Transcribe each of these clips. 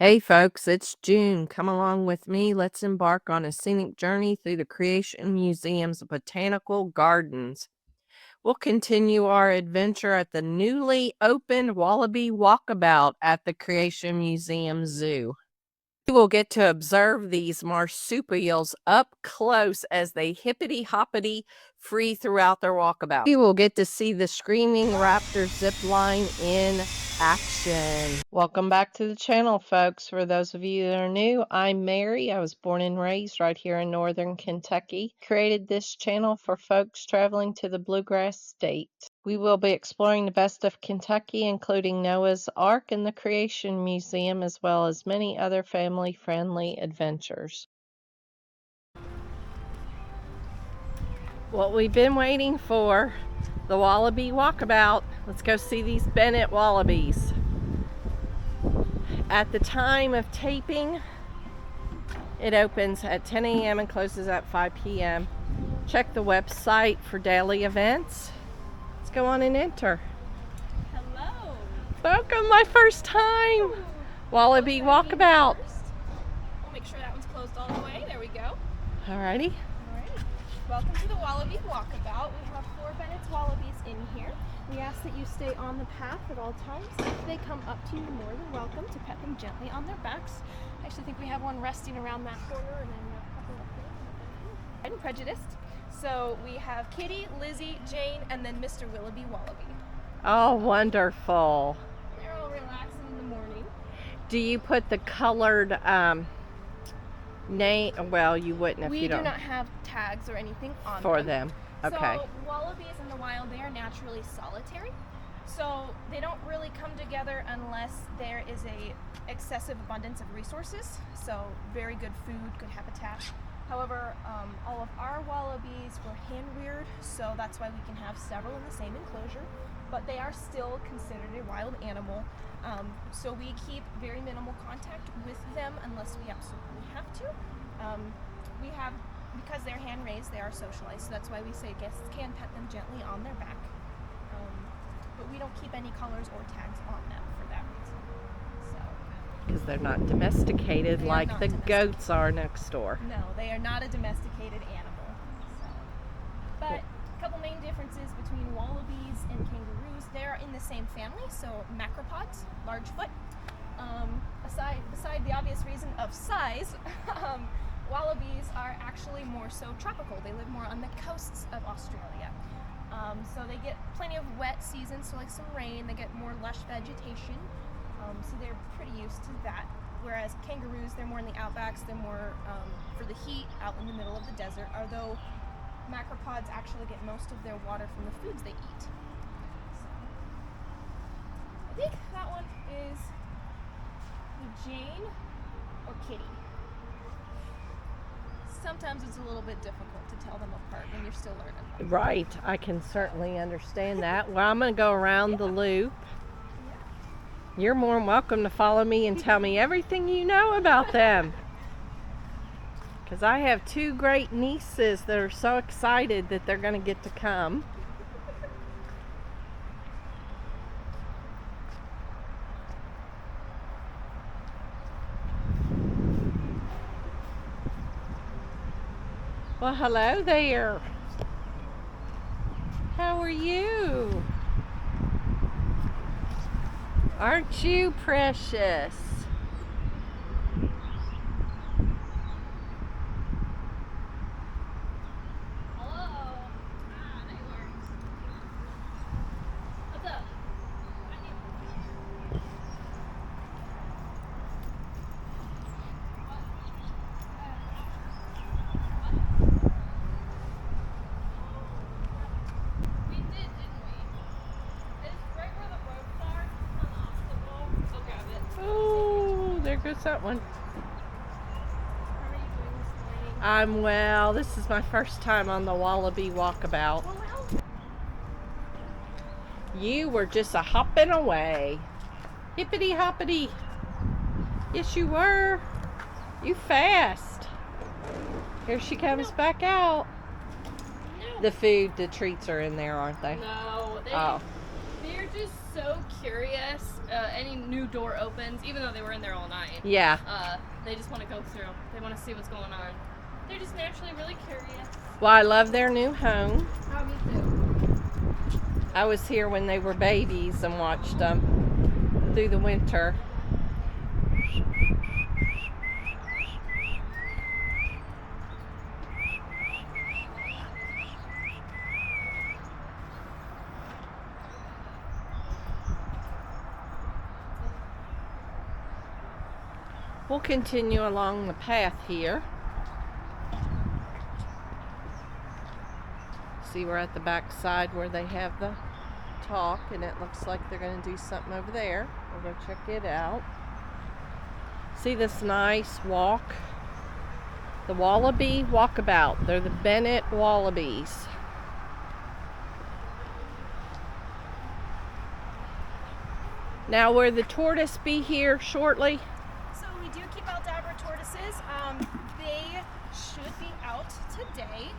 Hey folks, it's June. Come along with me. Let's embark on a scenic journey through the Creation Museum's botanical gardens. We'll continue our adventure at the newly opened Wallaby Walkabout at the Creation Museum Zoo. We will get to observe these marsupials up close as they hippity-hoppity free throughout their walkabout. We will get to see the screaming raptor zipline in action. Welcome back to the channel, folks. For those of you that are new, I'm Mary. I was born and raised right here in northern Kentucky. Created this channel for folks traveling to the Bluegrass State. We will be exploring the best of Kentucky, including Noah's Ark and the Creation Museum, as well as many other family-friendly adventures. What we've been waiting for, the Wallaby Walkabout. Let's go see these Bennett wallabies. At the time of taping, it opens at 10 a.m. and closes at 5 p.m. Check the website for daily events. Let's go on and enter. Hello. Welcome, my first time. Wallaby Walkabout. We'll make sure that one's closed all the way. There we go. Alrighty. Alright. Welcome to the Wallaby Walkabout. We have 4 Bennett's wallabies in here. We ask that you stay on the path at all times. If they come up to you, you're more than welcome to pet them gently on their backs. I actually think we have one resting around that corner, and then we have a couple up there. Pride and Prejudiced. So we have Kitty, Lizzie, Jane, and then Mr. Wallaby Wallaby. Oh, wonderful. They're all relaxing in the morning. Do you put the colored name? Well, you wouldn't if you don't. We do not have tags or anything on for them. Okay. So wallabies in the wild, they are naturally solitary. So they don't really come together unless there is a excessive abundance of resources. So very good food, good habitat. However, all of our wallabies were hand-reared, so that's why we can have several in the same enclosure, but they are still considered a wild animal. So we keep very minimal contact with them unless we absolutely have to. Because they're hand-raised, they are socialized, so that's why we say guests can pet them gently on their back. But we don't keep any colors or tags on them for that reason. Because they're not domesticated like the goats are next door. No, they are not a domesticated animal. So. But a couple main differences between wallabies and kangaroos. They're in the same family, so macropods, large foot. Beside the obvious reason of size, wallabies are actually more so tropical. They live more on the coasts of Australia. So they get plenty of wet seasons, so like some rain, they get more lush vegetation. So they're pretty used to that. Whereas kangaroos, they're more in the outbacks, they're more for the heat out in the middle of the desert, although macropods actually get most of their water from the foods they eat. So, I think that one is Jane or Kitty. Sometimes it's a little bit difficult to tell them apart when you're still learning. Right, I can certainly understand that. Well, I'm going to go around the loop. You're more than welcome to follow me and tell me everything you know about them. Because I have 2 great nieces that are so excited that they're going to get to come. Well, hello there. How are you? Aren't you precious? Hello. There you are. What's up? We did, didn't we? It's right where the ropes are on the obstacle. Go grab it. Oh, there goes that one. How are you doing this morning? I'm well. This is my first time on the Wallaby Walkabout. Oh, well. You were just a hopping away. Hippity hoppity. Yes, you were. You fast. Here she comes back out. No. The food, the treats are in there, aren't they? No, Oh. they're just so curious. Any new door opens, even though they were in there all night. Yeah. They just want to go through. They want to see what's going on. They're just naturally really curious. Well, I love their new home. Oh, me too. I was here when they were babies and watched them through the winter. We'll continue along the path here. See, we're at the back side where they have the talk, and it looks like they're going to do something over there. We'll go check it out. See this nice walk? The Wallaby Walkabout. They're the Bennett wallabies. Now, will the tortoise be here shortly? So we do keep Aldabra tortoises. They should be out today.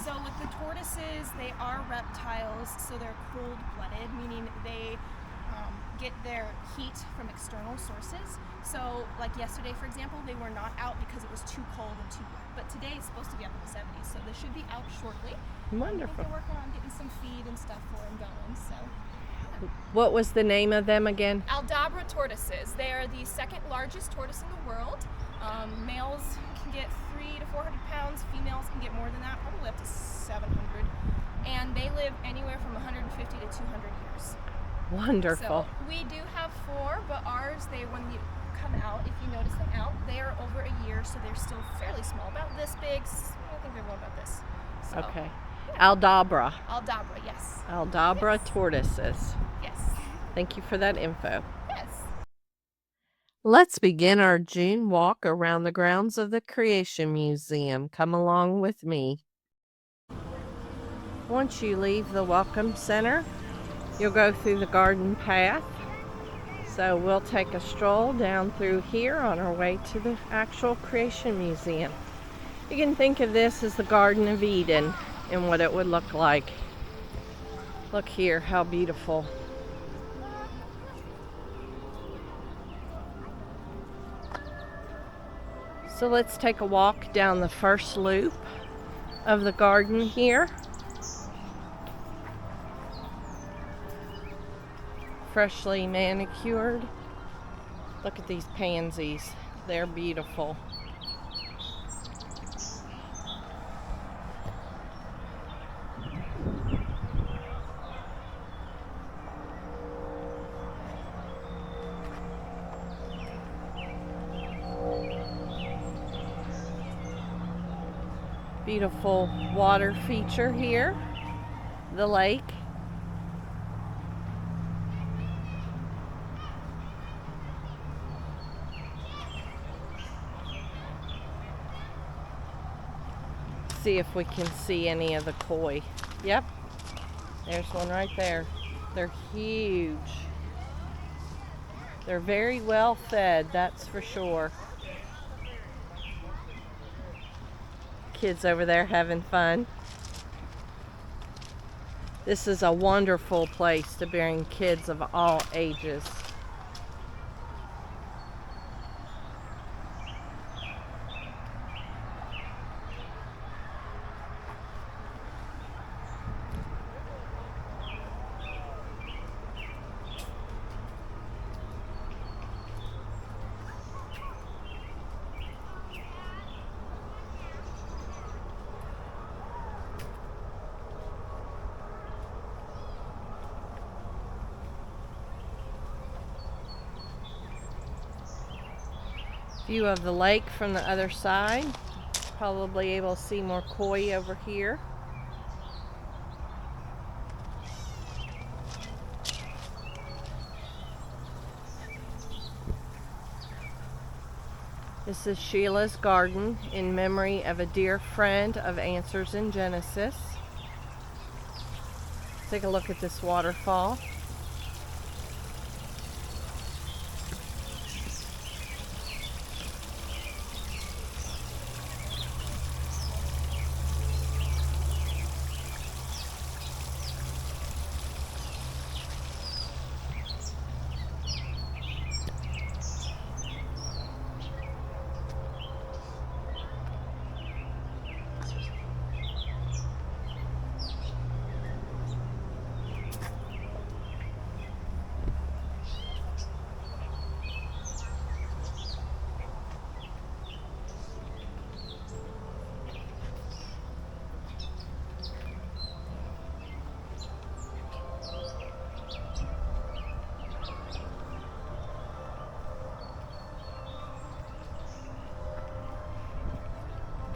So with the tortoises, they are reptiles, so they're cold-blooded, meaning they get their heat from external sources. So like yesterday, for example, they were not out because it was too cold and too wet. But today it's supposed to be up in the 70s, so they should be out shortly. Wonderful. I think they're working on getting some feed and stuff for them going, so. What was the name of them again? Aldabra tortoises. They are the second largest tortoise in the world. Males can get 300 to 400 pounds. Females can get more than that, probably up to 700. And they live anywhere from 150 to 200 years. Wonderful. So we do have 4, but ours, when you come out, if you notice them out, they are over a year, so they're still fairly small, about this big. I think they're more about this. So, Okay. yeah. Aldabra. Aldabra, yes. Aldabra Yes. tortoises. Yes. Thank you for that info. Yes. Let's begin our June walk around the grounds of the Creation Museum. Come along with me. Once you leave the Welcome Center, you'll go through the garden path. So we'll take a stroll down through here on our way to the actual Creation Museum. You can think of this as the Garden of Eden and what it would look like. Look here, how beautiful. So let's take a walk down the first loop of the garden here. Freshly manicured. Look at these pansies. They're beautiful. Beautiful water feature here, the lake. See if we can see any of the koi. Yep, there's one right there. They're huge. They're very well fed, that's for sure. Kids over there having fun. This is a wonderful place to bring kids of all ages. View of the lake from the other side. Probably able to see more koi over here. This is Sheila's garden in memory of a dear friend of Answers in Genesis. Take a look at this waterfall.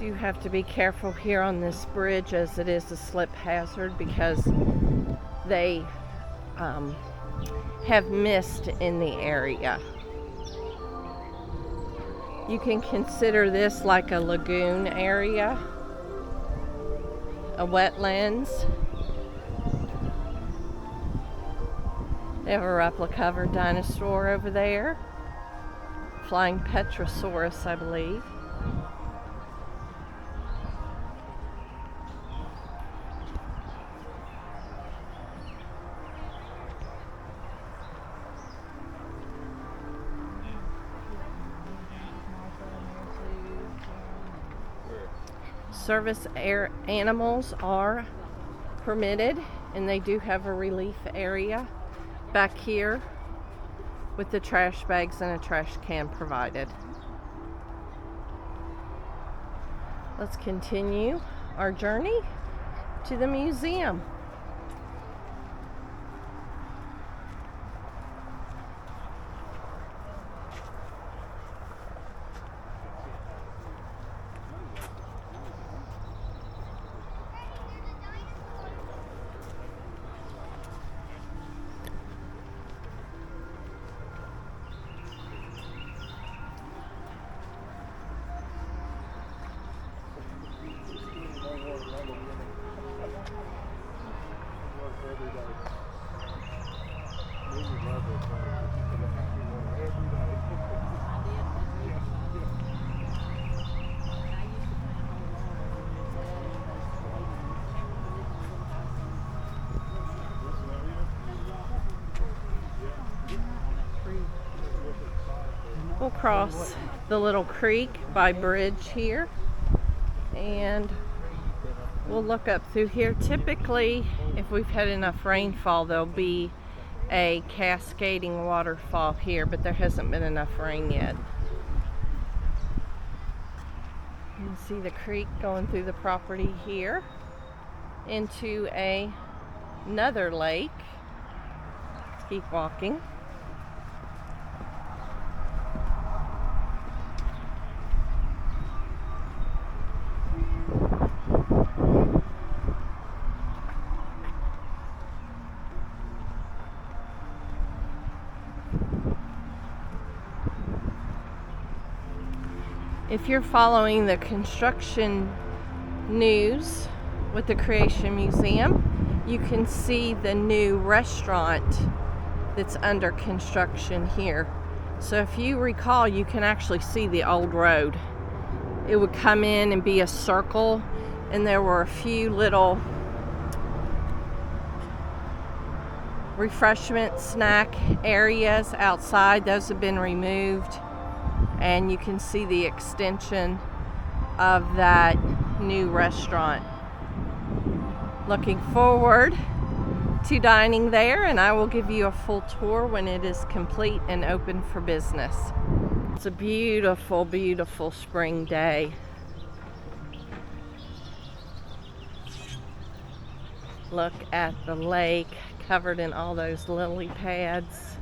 Do have to be careful here on this bridge, as it is a slip hazard, because they have mist in the area. You can consider this like a lagoon area, a wetlands. They have a replica of a dinosaur over there, flying Petrosaurus, I believe. Service air animals are permitted, and they do have a relief area back here with the trash bags and a trash can provided. Let's continue our journey to the museum. We'll cross the little creek by bridge here, and we'll look up through here. Typically, if we've had enough rainfall, there'll be a cascading waterfall here, but there hasn't been enough rain yet. You can see the creek going through the property here into another lake. Let's keep walking. If you're following the construction news with the Creation Museum, you can see the new restaurant that's under construction here. So if you recall, you can actually see the old road. It would come in and be a circle, and there were a few little refreshment snack areas outside. Those have been removed, and you can see the extension of that new restaurant. Looking forward to dining there, and I will give you a full tour when it is complete and open for business. It's a beautiful, beautiful spring day. Look at the lake covered in all those lily pads.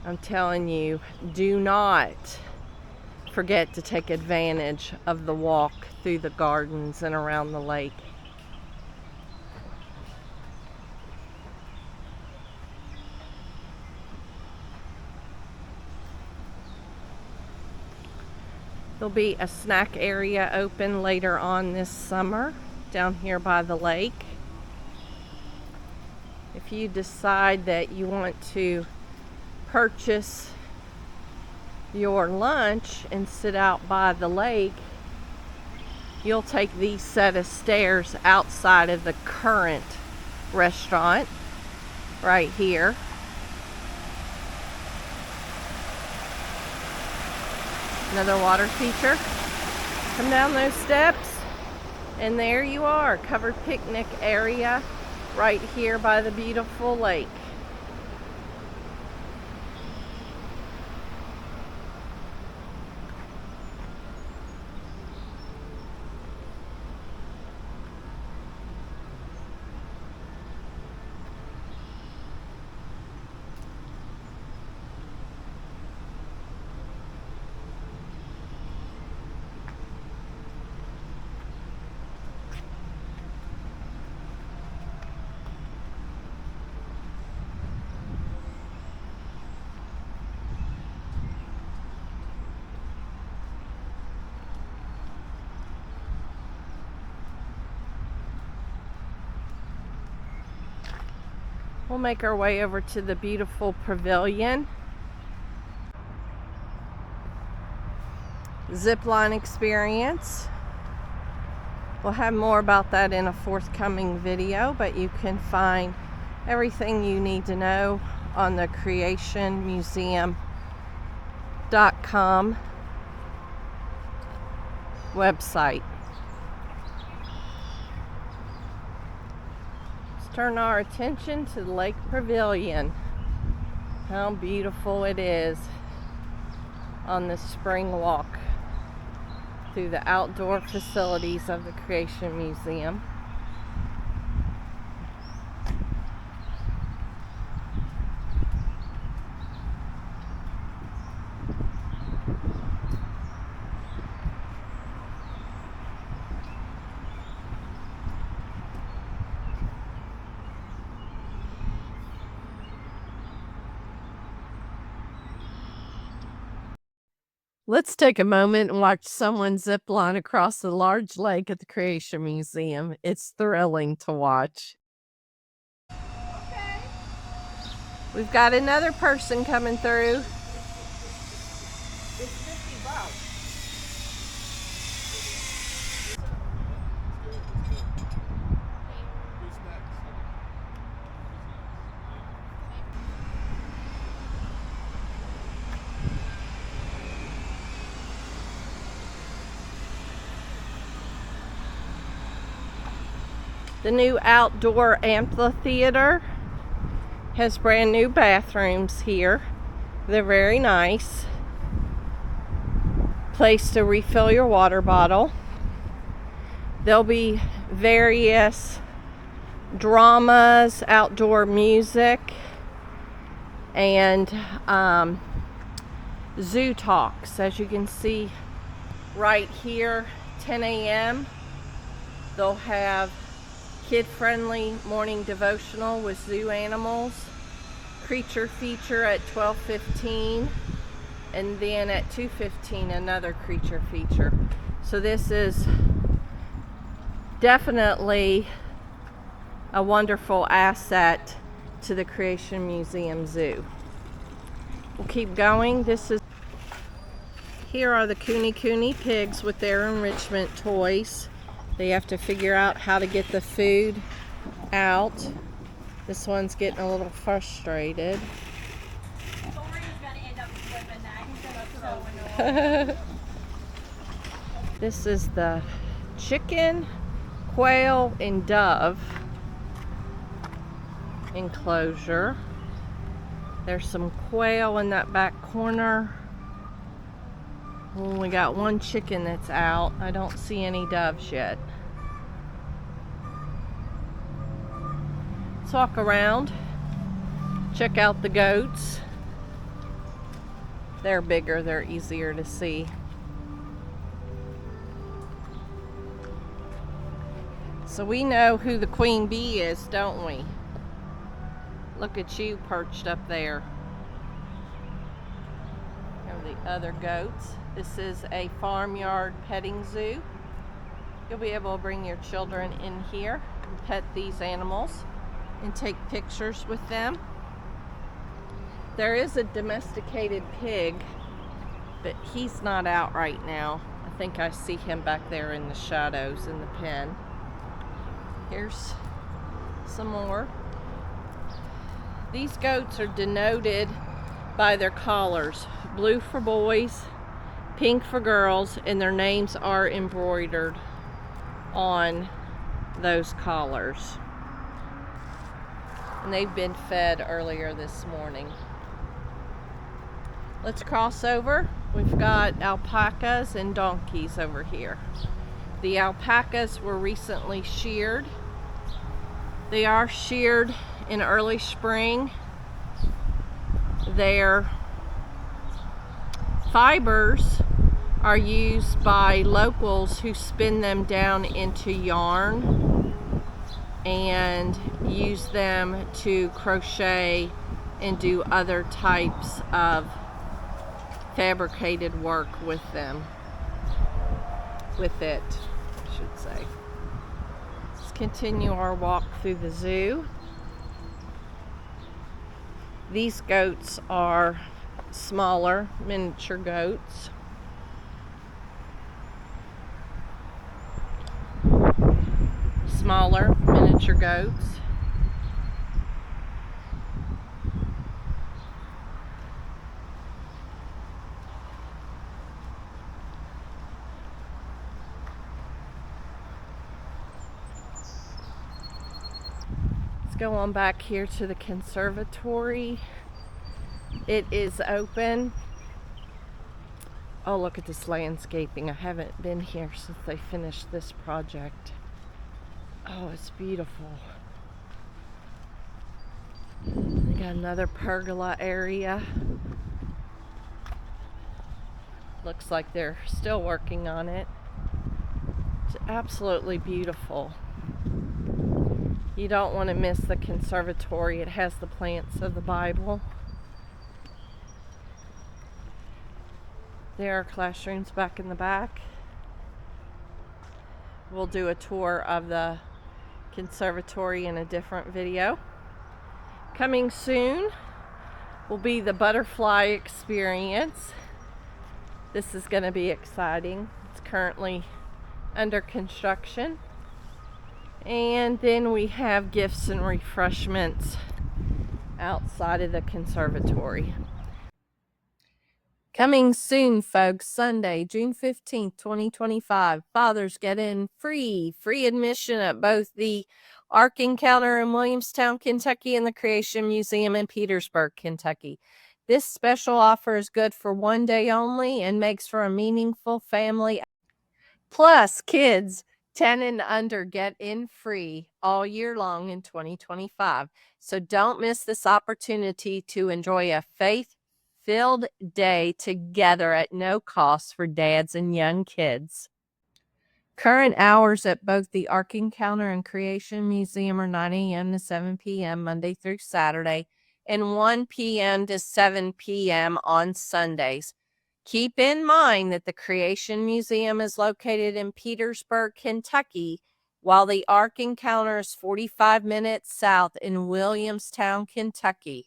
I'm telling you, do not forget to take advantage of the walk through the gardens and around the lake. There'll be a snack area open later on this summer down here by the lake. If you decide that you want to purchase your lunch and sit out by the lake, you'll take these set of stairs outside of the current restaurant right here. Another water feature. Come down those steps, and there you are, covered picnic area right here by the beautiful lake. We'll make our way over to the beautiful pavilion. Zipline experience. We'll have more about that in a forthcoming video, but you can find everything you need to know on the creationmuseum.com website. Let's turn our attention to the Lake Pavilion. How beautiful it is on this spring walk through the outdoor facilities of the Creation Museum. Let's take a moment and watch someone zip line across the large lake at the Creation Museum. It's thrilling to watch. Okay. We've got another person coming through. It's $50. The new outdoor amphitheater has brand new bathrooms here. They're very nice. Place to refill your water bottle. There'll be various dramas, outdoor music, and zoo talks. As you can see right here, 10 a.m. they'll have kid-friendly morning devotional with zoo animals, creature feature at 12:15, and then at 2:15 another creature feature. So this is definitely a wonderful asset to the Creation Museum Zoo. We'll keep going. Here are the Kuni pigs with their enrichment toys. They have to figure out how to get the food out. This one's getting a little frustrated. This is the chicken, quail, and dove enclosure. There's some quail in that back corner. Well, we got one chicken that's out. I don't see any doves yet. Let's walk around. Check out the goats. They're bigger, they're easier to see. So we know who the queen bee is, don't we? Look at you perched up there. Here are the other goats. This is a farmyard petting zoo. You'll be able to bring your children in here and pet these animals and take pictures with them. There is a domesticated pig, but he's not out right now. I think I see him back there in the shadows in the pen. Here's some more. These goats are denoted by their collars. Blue for boys, pink for girls, and their names are embroidered on those collars. And they've been fed earlier this morning. Let's cross over. We've got alpacas and donkeys over here. The alpacas were recently sheared. They are sheared in early spring. Their fibers are used by locals who spin them down into yarn and use them to crochet and do other types of fabricated work with them. With it, I should say. Let's continue our walk through the zoo. These goats are smaller, miniature goats. Smaller, miniature goats. Let's go on back here to the conservatory. It is open. Oh, look at this landscaping. I haven't been here since they finished this project. Oh, it's beautiful. They got another pergola area. Looks like they're still working on it. It's absolutely beautiful. You don't want to miss the conservatory. It has the plants of the Bible. There are classrooms back in the back. We'll do a tour of the conservatory in a different video. Coming soon will be the butterfly experience. This is going to be exciting. It's currently under construction. And then we have gifts and refreshments outside of the conservatory. Coming soon, folks, Sunday, June 15th, 2025. Fathers get in free admission at both the Ark Encounter in Williamstown, Kentucky, and the Creation Museum in Petersburg, Kentucky. This special offer is good for one day only and makes for a meaningful family. Plus, kids 10 and under get in free all year long in 2025. So don't miss this opportunity to enjoy a faith-filled day together at no cost for dads and young kids. Current hours at both the Ark Encounter and Creation Museum are 9 a.m. to 7 p.m. Monday through Saturday and 1 p.m. to 7 p.m. on Sundays. Keep in mind that the Creation Museum is located in Petersburg, Kentucky, while the Ark Encounter is 45 minutes south in Williamstown, Kentucky.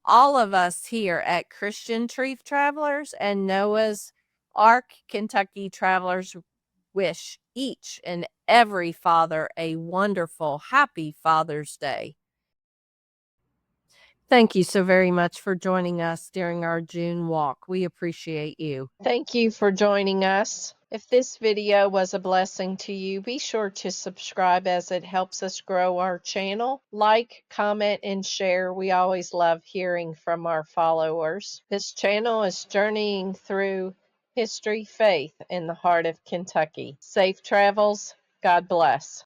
All of us here at Christian Tree Travelers and Noah's Ark Kentucky Travelers wish each and every father a wonderful, happy Father's Day. Thank you so very much for joining us during our June walk. We appreciate you. Thank you for joining us. If this video was a blessing to you, be sure to subscribe as it helps us grow our channel. Like, comment, and share. We always love hearing from our followers. This channel is journeying through history, faith in the heart of Kentucky. Safe travels. God bless.